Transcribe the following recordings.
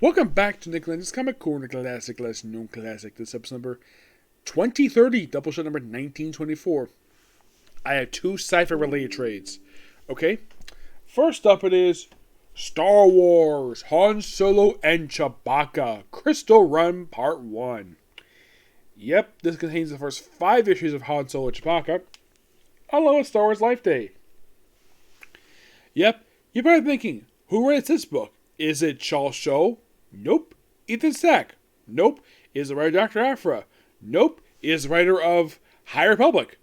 Welcome back to Nick Lenz's Comic Corner Classic, less known classic. This episode number 2030, Doubleshot number 1924. I have two sci-fi related trades. Okay? First up it is Star Wars, Han Solo and Chewbacca, Crystal Run Part 1. Yep, this contains the first 5 issues of Han Solo and Chewbacca, along with Star Wars Life Day. Yep, you're probably thinking, who writes this book? Is it Charles Shaw? Nope. Ethan Sack? Nope. Is the writer Dr. Aphra? Nope. Is the writer of High Republic?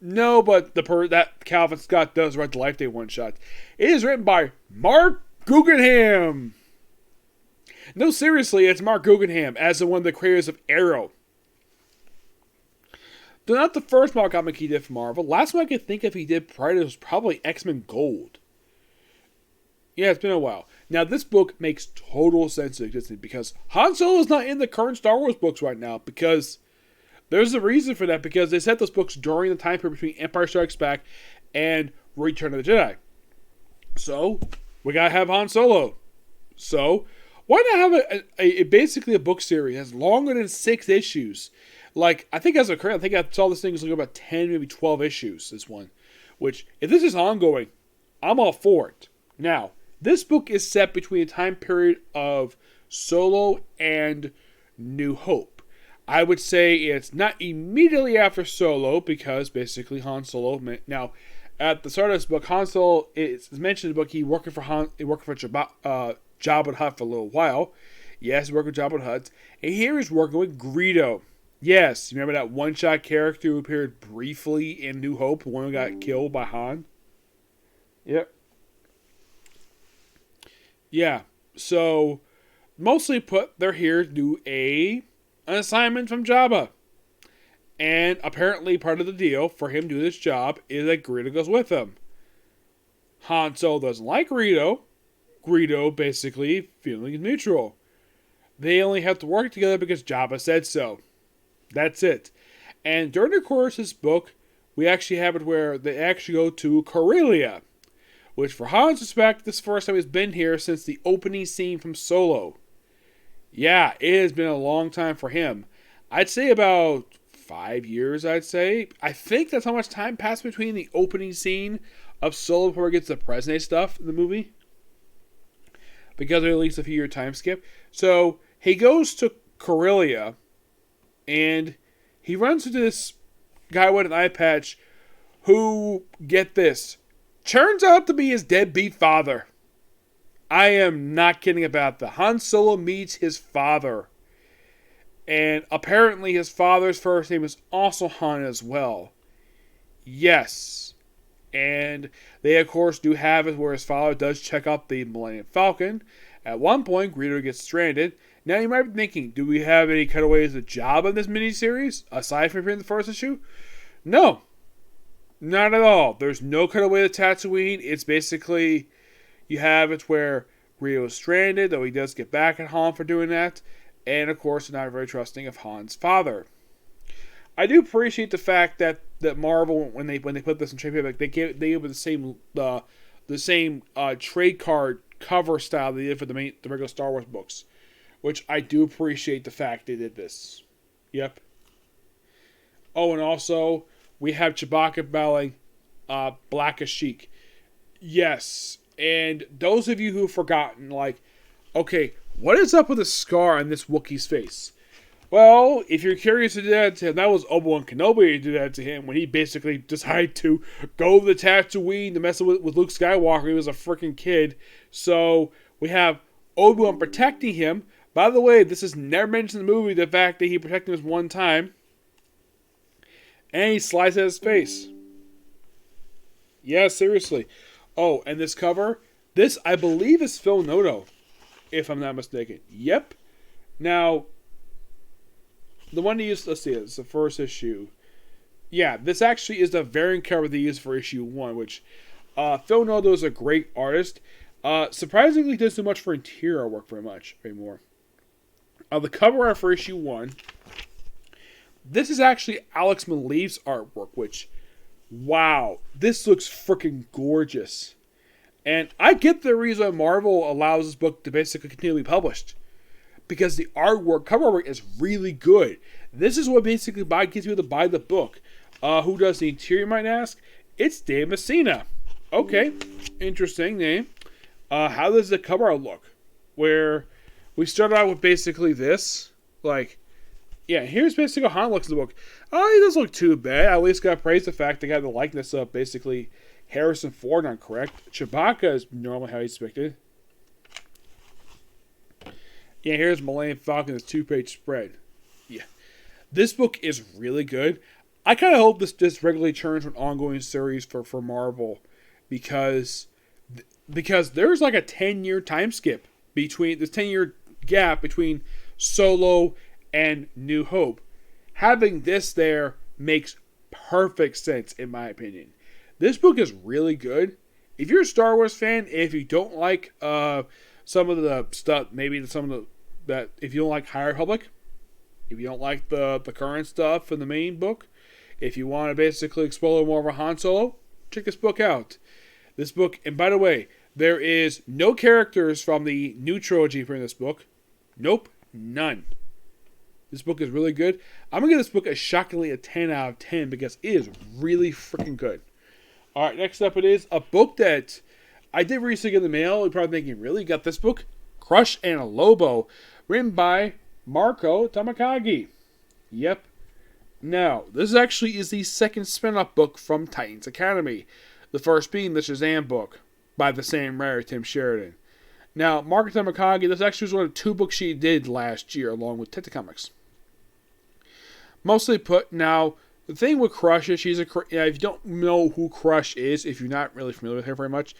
No, but that Calvin Scott does write the Life Day one-shot. It is written by Mark Guggenheim. No, seriously, it's Mark Guggenheim, as one of the creators of Arrow. Though not the first Marvel comic he did for Marvel. Last one I could think of he did prior to was probably X-Men Gold. Yeah, it's been a while. Now, this book makes total sense to existence because Han Solo is not in the current Star Wars books right now because there's a reason for that, because they set those books during the time period between Empire Strikes Back and Return of the Jedi. So, we gotta have Han Solo. So, why not have a basically a book series that's longer than 6 issues? Like, I think as a current, I think I saw this thing was like about 10, maybe 12 issues, this one. Which, if this is ongoing, I'm all for it. Now, this book is set between the time period of Solo and New Hope. I would say it's not immediately after Solo, because basically Han Solo... Now, at the start of this book, Han Solo is mentioned in the book he working for Jabba the Hutt for a little while. Yes, he's working with Jabba the Hutt. And here he's working with Greedo. Yes, remember that one-shot character who appeared briefly in New Hope, the one who got killed by Han? Yep. Yeah, so mostly they're here to do an assignment from Jabba. And apparently part of the deal for him to do this job is that Greedo goes with him. Han Solo doesn't like Greedo. Greedo basically feeling neutral. They only have to work together because Jabba said so. That's it. And during the course of this book, we actually have it where they actually go to Corellia, which for Han's respect, this is the first time he's been here since the opening scene from Solo. Yeah, it has been a long time for him. I'd say about 5 years, I'd say. I think that's how much time passed between the opening scene of Solo before it gets to the present day stuff in the movie, because of at least a few year time skip. So, he goes to Corellia, and he runs into this guy with an eye patch who, get this, turns out to be his deadbeat father. I am not kidding about that. Han Solo meets his father. And apparently his father's first name is also Han as well. Yes. And they of course do have it where his father does check out the Millennium Falcon. At one point, Greedo gets stranded. Now you might be thinking, do we have any cutaways of Jabba in this miniseries, aside from the first issue? No. Not at all. There's no cutaway to Tatooine. It's basically, you have it where Greedo is stranded, though he does get back at Han for doing that. And of course, not very trusting of Han's father. I do appreciate the fact that Marvel, when they put this in trade paperback, they gave it the same trade card cover style they did for the regular Star Wars books, which I do appreciate the fact they did this. Yep. Oh, and also, we have Chewbacca battling Black as Sheik. Yes. And those of you who've forgotten, like, okay, what is up with the scar on this Wookiee's face? Well, if you're curious to do that to him, that was Obi-Wan Kenobi to do that to him when he basically decided to go to the Tatooine to mess with Luke Skywalker. He was a freaking kid. So, we have Obi-Wan protecting him. By the way, this is never mentioned in the movie, the fact that he protected him one time. And he slices at his face. Yeah, seriously. Oh, and this cover, this I believe is Phil Noto, if I'm not mistaken. Yep. Now, the one they used, let's see, it's the first issue. Yeah, this actually is the variant cover they used for issue 1, which Phil Noto is a great artist. Surprisingly, he doesn't do much for interior work very much anymore. The cover art for issue 1. This is actually Alex Maleev's artwork, which, wow, this looks freaking gorgeous. And I get the reason Marvel allows this book to basically continue to be published. Because the artwork, cover artwork is really good. This is what basically gets you to buy the book. Who does the interior, you might ask? It's Dave Messina. Okay, interesting name. How does the cover art look? Where we start out with basically this. Like, yeah, here's basically how Han looks in the book. Oh, he doesn't look too bad. I at least got to praise the fact they got the likeness of basically Harrison Ford, not correct. Chewbacca is normally how he's depicted. Yeah, here's Millennium Falcon's 2-page spread. Yeah. This book is really good. I kind of hope this regularly turns an ongoing series for Marvel. Because there's like a 10-year time skip between this 10-year gap between Solo and New Hope. Having this there makes perfect sense in my opinion. This book is really good. If you're a Star Wars fan, if you don't like some of the stuff, maybe some of that if you don't like High Republic, if you don't like the current stuff in the main book, if you want to basically explore more of a Han Solo, check this book out. This book, and by the way, there is no characters from the new trilogy in this book. Nope, none. This book is really good. I'm going to give this book shockingly a 10 out of 10 because it is really freaking good. Alright, next up it is a book that I did recently get in the mail. You're probably thinking, really? You got this book? Crush and Lobo, written by Marco Tamakagi. Yep. Now, this actually is the second spin-off book from Titans Academy. The first being the Shazam book by the same writer, Tim Sheridan. Now, Marco Tamakagi, this actually was one of 2 books she did last year along with Tita Comics. Mostly put, now, the thing with Crush is if you don't know who Crush is, if you're not really familiar with her very much,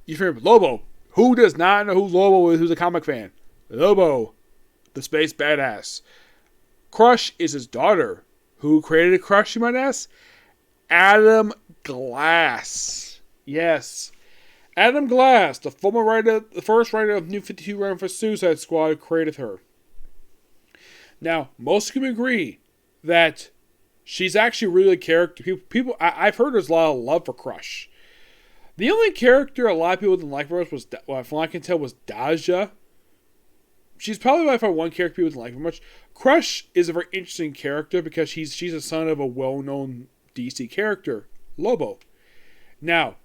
you're familiar with Lobo. Who does not know who Lobo is, who's a comic fan? Lobo, the space badass. Crush is his daughter. Who created Crush, you might ask? Adam Glass. Yes. Adam Glass, the former writer, the first writer of New 52 writing for Suicide Squad, created her. Now, most can agree that she's actually a really good character. I've heard there's a lot of love for Crush. The only character a lot of people didn't like for us was, from what I can tell, was Daja. She's probably by far one character people didn't like very much. Crush is a very interesting character because she's a son of a well-known DC character, Lobo. Now,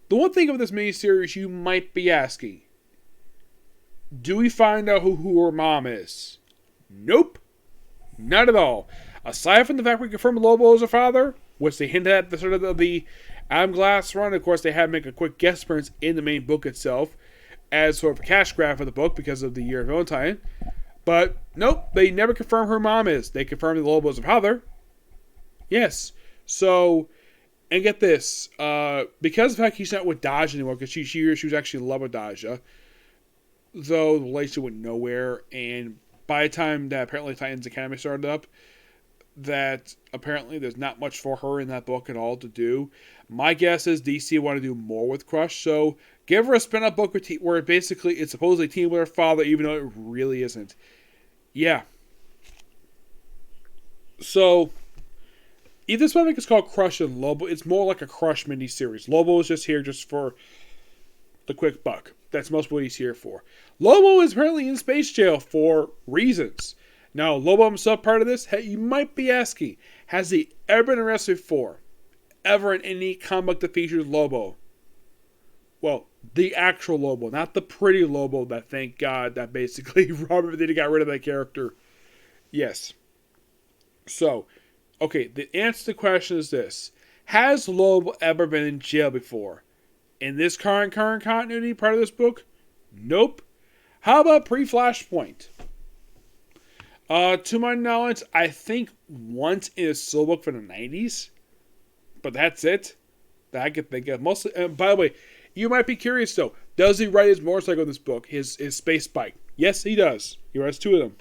the one thing of this miniseries you might be asking, do we find out who her mom is? Nope. Not at all. Aside from the fact we confirm Lobo is her father, which they hinted at the start of the Adam Glass run, of course they had to make a quick guest appearance in the main book itself, as sort of a cash grab for the book because of the year of Valentine. But, nope, they never confirm who her mom is. They confirmed that Lobo is her father. Yes. So, and get this, because of the fact he's not with Daja anymore, because she was actually in love with Daja, though the relationship went nowhere, and by the time that apparently Titans Academy started up, that apparently there's not much for her in that book at all to do. My guess is DC want to do more with Crush, so give her a spin-off book where basically it's supposedly team with her father, even though it really isn't. Yeah. So, either this one is called Crush and Lobo. It's more like a Crush mini-series. Lobo is just here just for the quick buck. That's most what he's here for. Lobo is apparently in space jail for reasons. Now, Lobo himself part of this, hey, you might be asking, has he ever been arrested before? Ever in any comic that features Lobo? Well, the actual Lobo, not the pretty Lobo that, thank God, that basically Robert did got rid of that character. Yes. So, okay, the answer to the question is this. Has Lobo ever been in jail before? In this current continuity part of this book? Nope. How about pre-Flashpoint? To my knowledge, I think once in a solo book from the 90s. But that's it. That I can think of. Mostly, by the way, you might be curious though. Does he ride his motorcycle in this book? His space bike? Yes, he does. He rides 2 of them.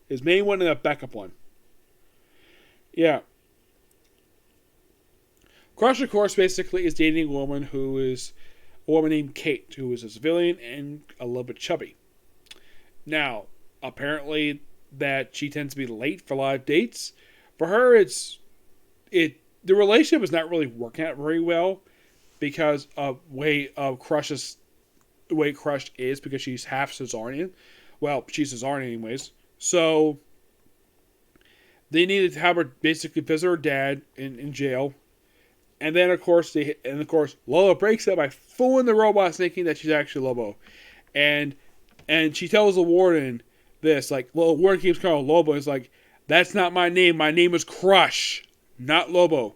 His main one and a backup one. Yeah. Crush, of course, basically is dating a woman named Kate, who is a civilian and a little bit chubby. Now, apparently that she tends to be late for a lot of dates. For her, the relationship is not really working out very well because of way of Crush's the way Crush is because she's half Caesarian. Well, she's Caesarian anyways. So they needed to have her basically visit her dad in jail. And then, of course, Lobo breaks that by fooling the robots, thinking that she's actually Lobo. And she tells the warden this, like, well, the warden keeps calling Lobo. It's like, that's not my name. My name is Crush, not Lobo.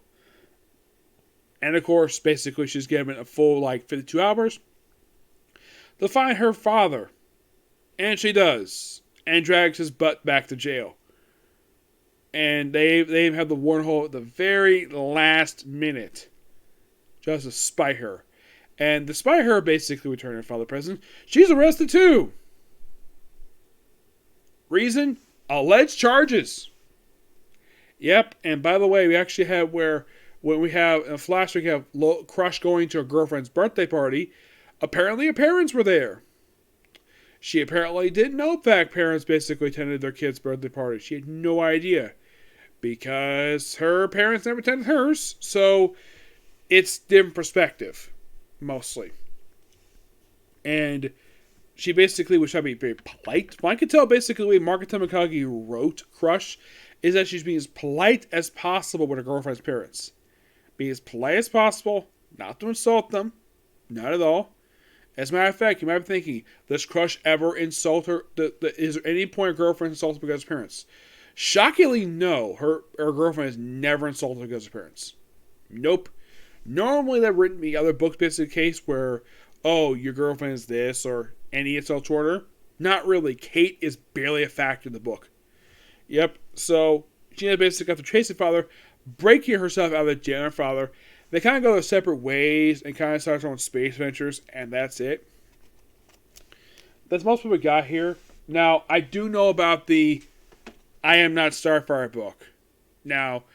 And, of course, basically, she's given a full, 52 hours to find her father. And she does. And drags his butt back to jail. And they have the warden hold at the very last minute just to spite her. And despite her basically returning her father to prison, she's arrested too. Reason? Alleged charges. Yep, and by the way, we actually have when we have in a flash, we have Crush going to her girlfriend's birthday party. Apparently her parents were there. She apparently didn't know that parents basically attended their kid's birthday party. She had no idea. Because her parents never attended hers. So it's different perspective. Mostly. And she basically was trying to be very polite. Well, I could tell basically the way Margaret Tamikage wrote Crush is that she's being as polite as possible with her girlfriend's parents. Be as polite as possible. Not to insult them. Not at all. As a matter of fact, you might be thinking, does Crush ever insult her? Is there any point her girlfriend insulted because of her parents? Shockingly, no. Her girlfriend has never insulted her because of her parents. Nope. Normally, they've written me other books based on a case where, oh, your girlfriend is this, or any insult toward her. Not really. Kate is barely a factor in the book. Yep. So, she basically got to chase her father, breaking herself out of the jail with her father. They kind of go their separate ways and kind of start their own space ventures, and that's it. That's most of what we got here. Now, I do know about the I Am Not Starfire book. Now,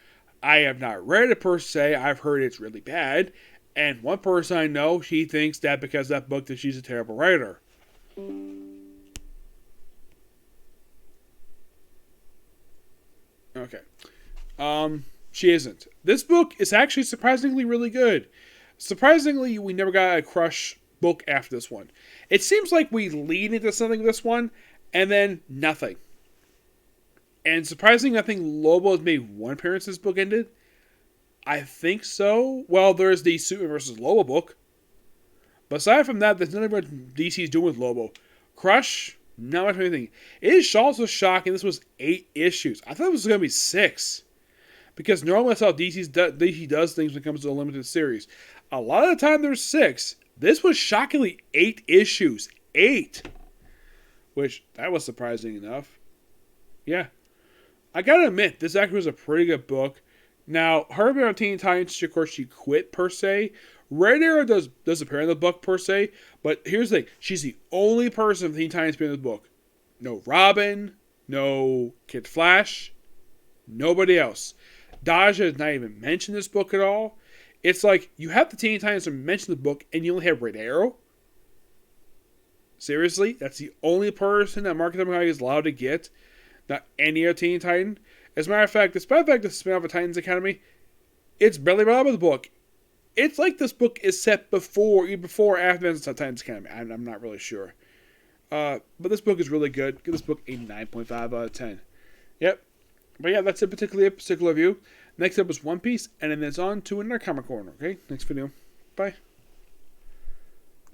I have not read it per se. I've heard it's really bad. And one person I know, she thinks that because of that book that she's a terrible writer. Okay. She isn't. This book is actually surprisingly really good. Surprisingly, we never got a Crush book after this one. It seems like we lead into something with this one, and then nothing. And surprisingly, I think Lobo has made one appearance this book ended. I think so. Well, there's the Superman vs. Lobo book. But aside from that, there's nothing what DC's doing with Lobo. Crush, not much of anything. It is also shocking this was 8 issues. I thought it was going to be 6. Because normally that's how DC does things when it comes to a limited series. A lot of the time there's 6. This was shockingly 8 issues. 8! Which, that was surprising enough. Yeah. I gotta admit, this actually was a pretty good book. Now, her on Teen Titans, of course, she quit per se. Red Arrow does appear in the book per se. But here's the thing. She's the only person of Teen Titans being in the book. No Robin. No Kid Flash. Nobody else. Daja has not even mentioned this book at all. It's like, you have the Teen Titans to mention the book, and you only have Red Arrow? Seriously? That's the only person that Mark Tamikage is allowed to get? Not any other Teen Titan? As a matter of fact, despite the fact that the spin-off of Titans Academy, it's barely brought up in the book. It's like this book is set before or after the Titans Academy. I'm not really sure. But this book is really good. Give this book a 9.5 out of 10. Yep. But yeah, that's it particular review. Next up is One Piece, and then it's on to another comic corner. Okay, next video. Bye.